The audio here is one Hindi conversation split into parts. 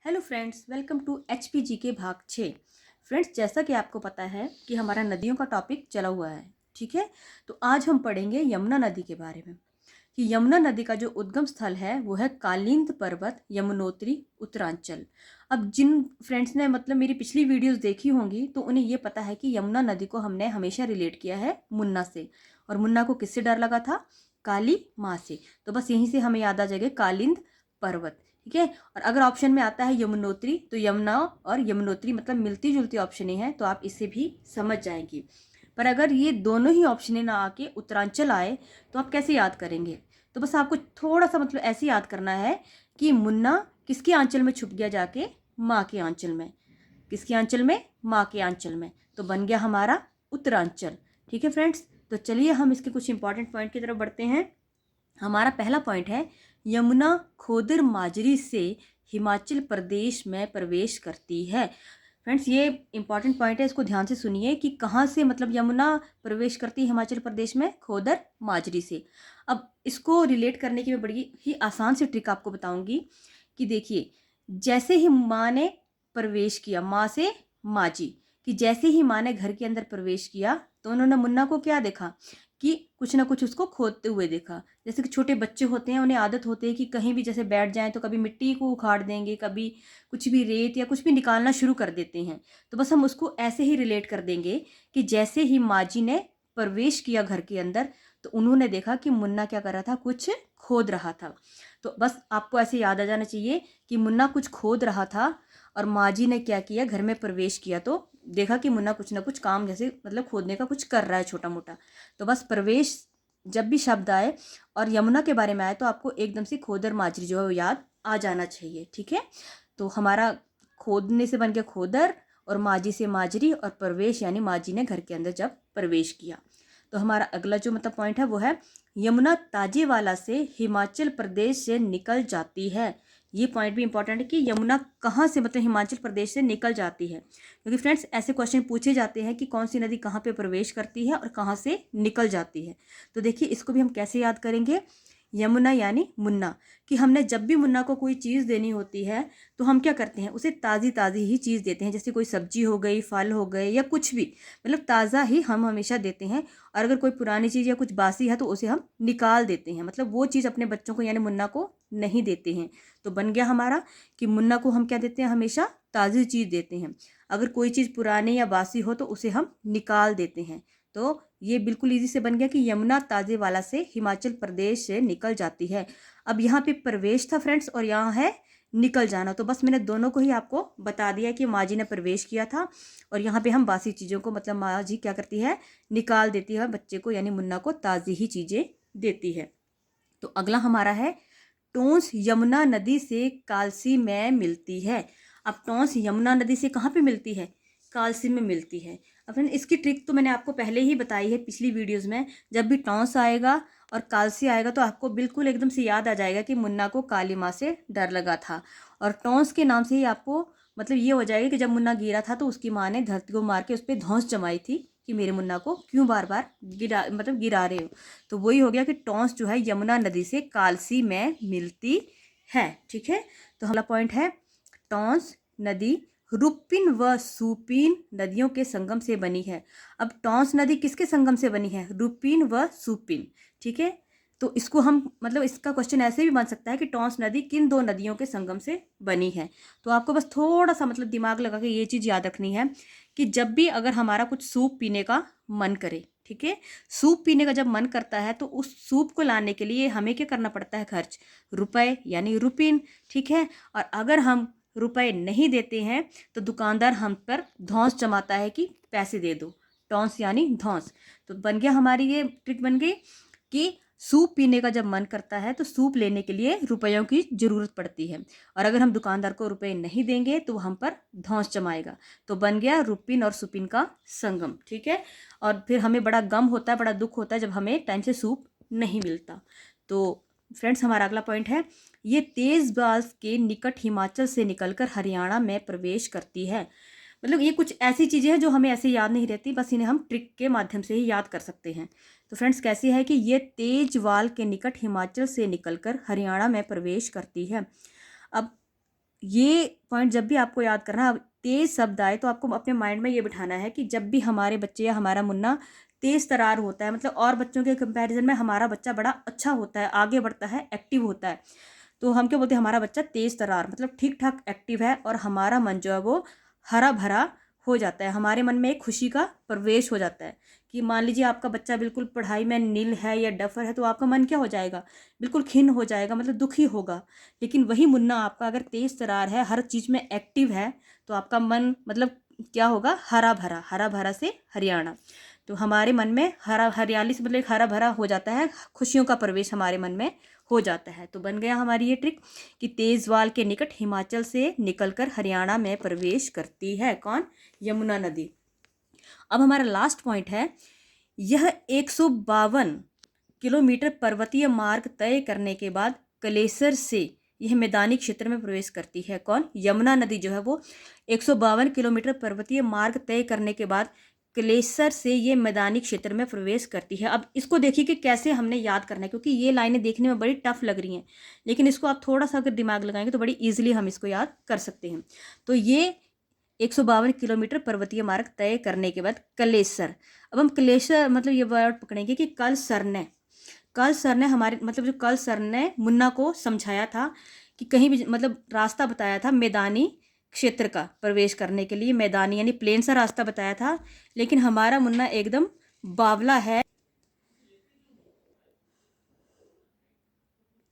Hello friends, welcome to HPG के भाग 6। फ्रेंड्स, जैसा कि आपको पता है कि हमारा नदियों का टॉपिक चला हुआ है, ठीक है। तो आज हम पढ़ेंगे यमुना नदी के बारे में कि यमुना नदी का जो उद्गम स्थल है वो है कालिंद पर्वत, यमुनोत्री, उत्तरांचल। अब जिन फ्रेंड्स ने मेरी पिछली वीडियोस देखी होंगी तो उन्हें ये पता है कि यमुना नदी को हमने हमेशा रिलेट किया है मुन्ना से। और मुन्ना को किससे डर लगा था? काली माँ से। तो बस यहीं से हमें याद आ जाएगा कालिंद पर्वत, ठीक है। और अगर ऑप्शन में आता है यमुनोत्री तो यमुना और यमुनोत्री मिलती जुलती ऑप्शन है, तो आप इसे भी समझ जाएंगी। पर अगर ये दोनों ही ऑप्शन ना आके उत्तरांचल आए तो आप कैसे याद करेंगे? तो बस आपको थोड़ा सा ऐसे याद करना है कि मुन्ना किसके आंचल में छुप गया? जाके माँ के आंचल में। किसके आंचल में? माँ के आंचल में। तो बन गया हमारा उत्तरांचल, ठीक है फ्रेंड्स। तो चलिए हम इसके कुछ इंपॉर्टेंट पॉइंट की तरफ बढ़ते हैं। हमारा पहला पॉइंट है, यमुना खोदर माजरी से हिमाचल प्रदेश में प्रवेश करती है। फ्रेंड्स, ये इंपॉर्टेंट पॉइंट है, इसको ध्यान से सुनिए कि कहाँ से यमुना प्रवेश करती है हिमाचल प्रदेश में? खोदर माजरी से। अब इसको रिलेट करने की मैं बड़ी ही आसान सी ट्रिक आपको बताऊंगी कि देखिए, जैसे ही माँ ने प्रवेश किया, माँ से माजी, कि जैसे ही माँ ने घर के अंदर प्रवेश किया तो उन्होंने मुन्ना को क्या देखा कि कुछ ना कुछ उसको खोदते हुए देखा। जैसे कि छोटे बच्चे होते हैं, उन्हें आदत होती है कि कहीं भी जैसे बैठ जाएं तो कभी मिट्टी को उखाड़ देंगे, कभी कुछ भी रेत या कुछ भी निकालना शुरू कर देते हैं। तो बस हम उसको ऐसे ही रिलेट कर देंगे कि जैसे ही माँ जी ने प्रवेश किया घर के अंदर तो उन्होंने देखा कि मुन्ना क्या कर रहा था? कुछ खोद रहा था। तो बस आपको ऐसे याद आ जाना चाहिए कि मुन्ना कुछ खोद रहा था और माँ जी ने क्या किया? घर में प्रवेश किया तो देखा कि मुन्ना कुछ ना कुछ काम जैसे खोदने का कुछ कर रहा है छोटा मोटा। तो बस प्रवेश जब भी शब्द आए और यमुना के बारे में आए तो आपको एकदम से खोदर माजरी जो है वो याद आ जाना चाहिए, ठीक है। तो हमारा खोदने से बन गया खोदर, और माजी से माजरी, और प्रवेश यानी माजी ने घर के अंदर जब प्रवेश किया। तो हमारा अगला जो पॉइंट है वो है, यमुना ताजेवाला से हिमाचल प्रदेश से निकल जाती है। ये पॉइंट भी इंपॉर्टेंट है कि यमुना कहाँ से हिमाचल प्रदेश से निकल जाती है, क्योंकि फ्रेंड्स ऐसे क्वेश्चन पूछे जाते हैं कि कौन सी नदी कहाँ पे प्रवेश करती है और कहाँ से निकल जाती है। तो देखिए, इसको भी हम कैसे याद करेंगे? यमुना यानी मुन्ना, कि हमने जब भी मुन्ना को कोई चीज़ देनी होती है तो हम क्या करते हैं? उसे ताज़ी ताज़ी ही चीज़ देते हैं। जैसे कोई सब्जी हो गई, फल हो गए, या कुछ भी ताज़ा ही हम हमेशा देते हैं। और अगर कोई पुरानी चीज़ या कुछ बासी है तो उसे हम निकाल देते हैं, वो चीज़ अपने बच्चों को यानी मुन्ना को नहीं देते हैं। तो बन गया हमारा कि मुन्ना को हम क्या देते हैं? हमेशा ताज़ी चीज़ देते हैं। अगर कोई चीज़ पुरानी या बासी हो तो उसे हम निकाल देते हैं। तो ये बिल्कुल इजी से बन गया कि यमुना ताजेवाला से हिमाचल प्रदेश से निकल जाती है। अब यहाँ पे प्रवेश था फ्रेंड्स, और यहाँ है निकल जाना। तो बस मैंने दोनों को ही आपको बता दिया कि माँ जी ने प्रवेश किया था, और यहाँ पे हम बासी चीज़ों को माँ जी क्या करती है? निकाल देती है बच्चे को यानी मुन्ना को ताज़ी ही चीज़ें देती है। तो अगला हमारा है, टोंस यमुना नदी से कालसी में मिलती है। अब टोंस यमुना नदी से कहाँ पे मिलती है? कालसी में मिलती है। अब इसकी ट्रिक तो मैंने आपको पहले ही बताई है पिछली वीडियोस में। जब भी टोंस आएगा और कालसी आएगा तो आपको बिल्कुल एकदम से याद आ जाएगा कि मुन्ना को काली माँ से डर लगा था। और टोंस के नाम से ही आपको ये हो जाएगा कि जब मुन्ना गिरा था तो उसकी माँ ने धरती को मार के उस पर धौंस जमाई थी कि मेरे मुन्ना को क्यों बार बार गिरा रहे हो। तो वही हो गया कि टोंस जो है यमुना नदी से कालसी में मिलती है, ठीक है। तो अगला पॉइंट है, टोंस नदी रुपिन व सुपिन नदियों के संगम से बनी है। अब टोंस नदी किसके संगम से बनी है? रुपिन व सुपिन, ठीक है। तो इसको हम इसका क्वेश्चन ऐसे भी बन सकता है कि टोंस नदी किन दो नदियों के संगम से बनी है। तो आपको बस थोड़ा सा दिमाग लगा के ये चीज़ याद रखनी है कि जब भी अगर हमारा कुछ सूप पीने का मन करे, ठीक है, सूप पीने का जब मन करता है तो उस सूप को लाने के लिए हमें क्या करना पड़ता है? खर्च, रुपए यानी रुपीन, ठीक है। और अगर हम रुपए नहीं देते हैं तो दुकानदार हम पर धौंस जमाता है कि पैसे दे दो। टॉन्स यानी धौंस। तो बन गया, हमारी ये ट्रिक बन गई कि सूप पीने का जब मन करता है तो सूप लेने के लिए रुपयों की ज़रूरत पड़ती है, और अगर हम दुकानदार को रुपए नहीं देंगे तो हम पर धौंस जमाएगा। तो बन गया रुपिन और सुपिन का संगम, ठीक है। और फिर हमें बड़ा गम होता है, बड़ा दुख होता है जब हमें टाइम से सूप नहीं मिलता। तो फ्रेंड्स, हमारा अगला पॉइंट है, ये तेज बाल्स के निकट हिमाचल से निकलकर हरियाणा में प्रवेश करती है। ये कुछ ऐसी चीज़ें हैं जो हमें ऐसे याद नहीं रहती, बस इन्हें हम ट्रिक के माध्यम से ही याद कर सकते हैं। तो फ्रेंड्स, कैसी है कि ये तेजवाल के निकट हिमाचल से निकलकर हरियाणा में प्रवेश करती है। अब ये पॉइंट जब भी आपको याद करना, तेज शब्द आए तो आपको अपने माइंड में ये बिठाना है कि जब भी हमारे बच्चे या हमारा मुन्ना तेज तरार होता है, मतलब और बच्चों के कंपैरिजन में हमारा बच्चा बड़ा अच्छा होता है, आगे बढ़ता है, एक्टिव होता है, तो हम क्या बोलते हैं, हमारा बच्चा तेज तरार मतलब ठीक ठाक एक्टिव है और हमारा मन जो है वो हरा भरा हो जाता है, हमारे मन में एक खुशी का प्रवेश हो जाता है। कि मान लीजिए आपका बच्चा बिल्कुल पढ़ाई में नील है या डफर है, तो आपका मन क्या हो जाएगा, बिल्कुल खिन्न हो जाएगा, मतलब दुखी होगा। लेकिन वही मुन्ना आपका अगर तेज तरार है, हर चीज़ में एक्टिव है, तो आपका मन मतलब क्या होगा, हरा भरा, हरा भरा से हरियाणा। तो हमारे मन में हरा, हरियाली से मतलब एक हरा भरा हो जाता है, खुशियों का प्रवेश हमारे मन में हो जाता है। तो बन गया हमारी ये ट्रिक कि तेजवाल के निकट हिमाचल से निकलकर हरियाणा में प्रवेश करती है कौन, यमुना नदी। अब हमारा लास्ट पॉइंट है, यह 152 किलोमीटर पर्वतीय मार्ग तय करने के बाद कलेसर से यह मैदानी क्षेत्र में प्रवेश करती है कौन, यमुना नदी जो है वो 152 किलोमीटर पर्वतीय मार्ग तय करने के बाद कलेसर से ये मैदानी क्षेत्र में प्रवेश करती है। अब इसको देखिए कि कैसे हमने याद करना है, क्योंकि ये लाइनें देखने में बड़ी टफ लग रही हैं, लेकिन इसको आप थोड़ा सा अगर दिमाग लगाएंगे तो बड़ी ईजिली हम इसको याद कर सकते हैं। तो ये 152 किलोमीटर पर्वतीय मार्ग तय करने के बाद कलेसर, अब हम कलेसर मतलब ये वर्ड पकड़ेंगे कि कल सर ने हमारे मतलब जो कल सर ने मुन्ना को समझाया था कि कहीं भी मतलब रास्ता बताया था मैदानी क्षेत्र का प्रवेश करने के लिए, मैदानी यानी प्लेन सा रास्ता बताया था, लेकिन हमारा मुन्ना एकदम बावला है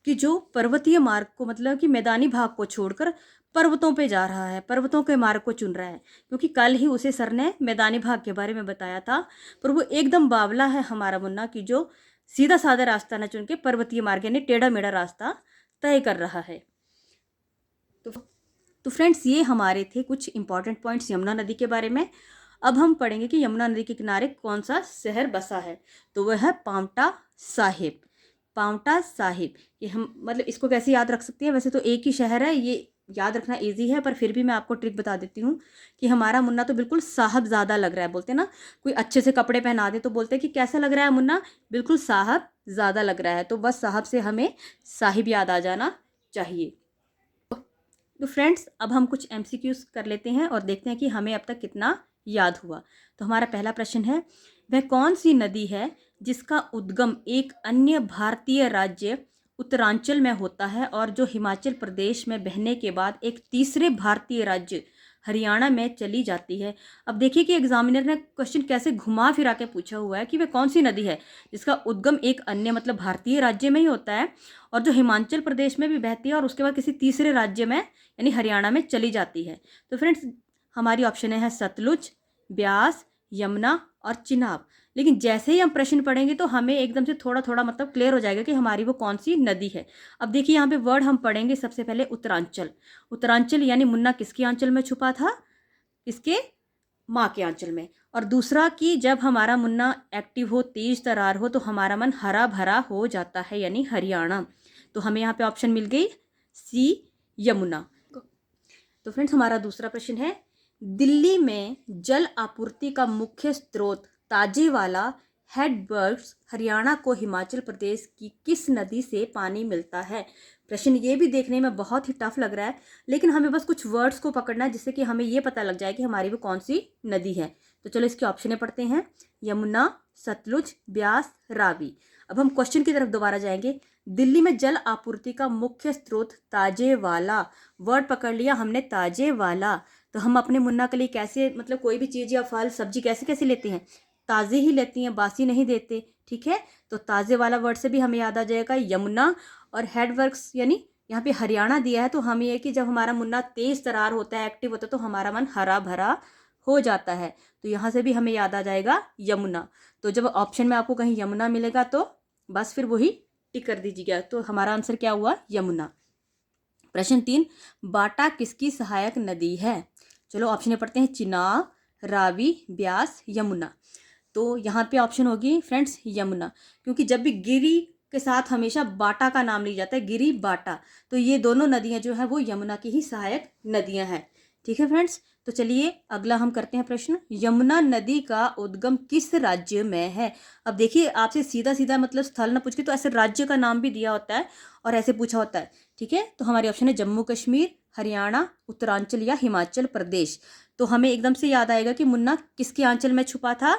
कि जो पर्वतीय मार्ग को मतलब कि मैदानी भाग को छोड़कर पर्वतों पे जा रहा है, पर्वतों के मार्ग को चुन रहा है, क्योंकि कल ही उसे सर ने मैदानी भाग के बारे में बताया था। पर वो एकदम बावला है हमारा मुन्ना कि जो सीधा साधा रास्ता न चुन के पर्वतीय मार्ग यानी टेढ़ा मेढ़ा रास्ता तय कर रहा है। तो फ्रेंड्स, ये हमारे थे कुछ इंपॉर्टेंट पॉइंट्स यमुना नदी के बारे में। अब हम पढ़ेंगे कि यमुना नदी के किनारे कौन सा शहर बसा है, तो वह है पांवटा साहिब। पांवटा साहिब, ये हम मतलब इसको कैसे याद रख सकते हैं, वैसे तो एक ही शहर है, ये याद रखना इजी है, पर फिर भी मैं आपको ट्रिक बता देती हूँ कि हमारा मुन्ना तो बिल्कुल साहबजादा लग रहा है, बोलते हैं ना कोई अच्छे से कपड़े पहना दे तो बोलते हैं कि कैसा लग रहा है मुन्ना, बिल्कुल साहबजादा लग रहा है, तो बस साहब से हमें साहिब याद आ जाना चाहिए। तो फ्रेंड्स, अब हम कुछ एमसीक्यूज कर लेते हैं और देखते हैं कि हमें अब तक कितना याद हुआ। तो हमारा पहला प्रश्न है, वह कौन सी नदी है जिसका उद्गम एक अन्य भारतीय राज्य उत्तरांचल में होता है और जो हिमाचल प्रदेश में बहने के बाद एक तीसरे भारतीय राज्य हरियाणा में चली जाती है। अब देखिए कि एग्जामिनर ने क्वेश्चन कैसे घुमा फिरा के पूछा हुआ है कि वह कौन सी नदी है जिसका उद्गम एक अन्य मतलब भारतीय राज्य में ही होता है और जो हिमाचल प्रदेश में भी बहती है और उसके बाद किसी तीसरे राज्य में यानी हरियाणा में चली जाती है। तो फ्रेंड्स, हमारी ऑप्शन है सतलुज, ब्यास, यमुना और चिनाब। लेकिन जैसे ही हम प्रश्न पढ़ेंगे तो हमें एकदम से थोड़ा थोड़ा मतलब क्लियर हो जाएगा कि हमारी वो कौन सी नदी है। अब देखिए यहाँ पे वर्ड हम पढ़ेंगे, सबसे पहले उत्तरांचल। उत्तरांचल यानी मुन्ना किसके आंचल में छुपा था, किसके, माँ के आंचल में। और दूसरा कि जब हमारा मुन्ना एक्टिव हो, तेज तरार हो, तो हमारा मन हरा भरा हो जाता है यानी हरियाणा। तो हमें यहाँ पे ऑप्शन मिल गई सी, यमुना। तो फ्रेंड्स, हमारा दूसरा प्रश्न है, दिल्ली में जल आपूर्ति का मुख्य स्रोत ताजेवाला हेडवर्क्स हरियाणा को हिमाचल प्रदेश की किस नदी से पानी मिलता है। प्रश्न ये भी देखने में बहुत ही टफ लग रहा है, लेकिन हमें बस कुछ वर्ड्स को पकड़ना है जिससे कि हमें ये पता लग जाए कि हमारी वो कौन सी नदी है। तो चलो इसकी ऑप्शनें पढ़ते हैं, यमुना, सतलुज, ब्यास, रावी। अब हम क्वेश्चन की तरफ दोबारा जाएंगे। दिल्ली में जल आपूर्ति का मुख्य स्रोत ताजेवाला, वर्ड पकड़ लिया हमने ताजेवाला। तो हम अपने मुन्ना के लिए कैसे मतलब कोई भी चीज़ या फल सब्जी कैसे कैसे लेते हैं, ताज़े ही लेती हैं, बासी नहीं देते, ठीक है। तो ताज़े वाला वर्ड से भी हमें याद आ जाएगा यमुना। और हेडवर्क्स यानी यहाँ पे हरियाणा दिया है, तो हम ये कि जब हमारा मुन्ना तेज तरार होता है, एक्टिव होता है, तो हमारा मन हरा भरा हो जाता है, तो यहाँ से भी हमें याद आ जाएगा यमुना। तो जब ऑप्शन में आपको कहीं यमुना मिलेगा तो बस फिर वही टिक कर दीजिएगा। तो हमारा आंसर क्या हुआ, यमुना। प्रश्न 3, बाटा किसकी सहायक नदी है। चलो ऑप्शन पढ़ते हैं, चिनाब, रावी, ब्यास, यमुना। तो यहाँ पे ऑप्शन होगी फ्रेंड्स यमुना, क्योंकि जब भी गिरी के साथ हमेशा बाटा का नाम लिया जाता है, गिरी बाटा, तो ये दोनों नदियाँ जो है वो यमुना की ही सहायक नदियाँ हैं। ठीक है फ्रेंड्स, तो चलिए अगला हम करते हैं प्रश्न। यमुना नदी का उद्गम किस राज्य में है? अब देखिए, आपसे सीधा सीधा मतलब स्थल ना पूछ के तो ऐसे राज्य का नाम भी दिया होता है और ऐसे पूछा होता है। ठीक है, तो हमारी ऑप्शन है जम्मू कश्मीर, हरियाणा, उत्तरांचल या हिमाचल प्रदेश। तो हमें एकदम से याद आएगा कि मुन्ना किसके आंचल में छुपा था?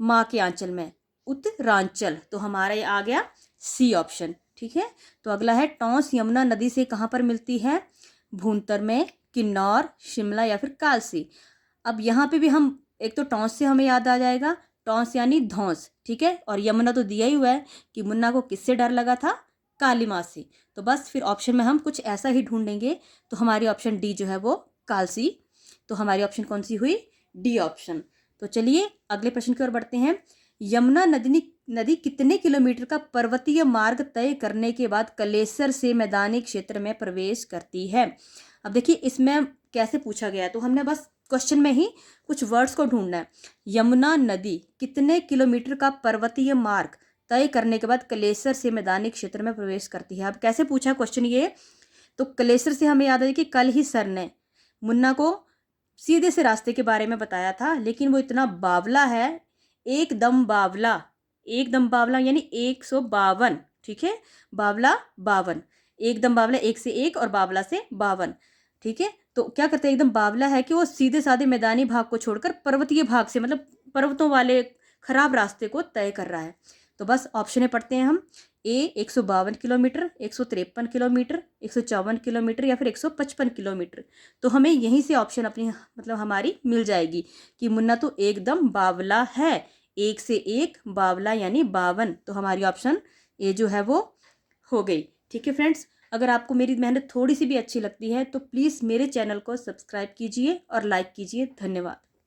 माँ के आंचल में, उत्तरांचल। तो हमारा ये आ गया सी ऑप्शन। ठीक है, तो अगला है टॉन्स यमुना नदी से कहाँ पर मिलती है? भूंतर में, किन्नौर, शिमला या फिर कालसी। अब यहाँ पे भी हम एक तो टॉन्स से हमें याद आ जाएगा, टॉन्स यानी धौंस। ठीक है, और यमुना तो दिया ही हुआ है कि मुन्ना को किससे डर लगा था? काली माँ से। तो बस फिर ऑप्शन में हम कुछ ऐसा ही ढूंढेंगे। तो हमारी ऑप्शन डी जो है वो कालसी। तो हमारी ऑप्शन कौन सी हुई? D option. तो चलिए अगले प्रश्न की ओर बढ़ते हैं। यमुना नदी कितने किलोमीटर का पर्वतीय मार्ग तय करने के बाद कलेसर से मैदानी क्षेत्र में प्रवेश करती है? अब देखिए, इसमें कैसे पूछा गया है, तो हमने बस क्वेश्चन में ही कुछ वर्ड्स को ढूंढना है। यमुना नदी कितने किलोमीटर का पर्वतीय मार्ग तय करने के बाद कलेसर से मैदानी क्षेत्र में प्रवेश करती है? अब कैसे पूछा क्वेश्चन ये, तो कलेसर से हमें याद है कि कल ही सर ने मुन्ना को सीधे से रास्ते के बारे में बताया था, लेकिन वो इतना बावला है, एकदम बावला, एकदम बावला यानी 152। ठीक है, बावला 52, एकदम बावला, एक से एक और बावला से 52। ठीक है, तो क्या करते हैं, एकदम बावला है कि वो सीधे साधे मैदानी भाग को छोड़कर पर्वतीय भाग से, मतलब पर्वतों वाले खराब रास्ते को तय कर रहा है। तो बस ऑप्शन पढ़ते हैं हम। ए 152 किलोमीटर, 153 किलोमीटर, 154 किलोमीटर या फिर 155 किलोमीटर। तो हमें यहीं से ऑप्शन अपनी मतलब हमारी मिल जाएगी कि मुन्ना तो एकदम बावला है, एक से एक बावला यानी 52। तो हमारी ऑप्शन ए जो है वो हो गई। ठीक है फ्रेंड्स, अगर आपको मेरी मेहनत थोड़ी सी भी अच्छी लगती है तो प्लीज़ मेरे चैनल को सब्सक्राइब कीजिए और लाइक कीजिए। धन्यवाद।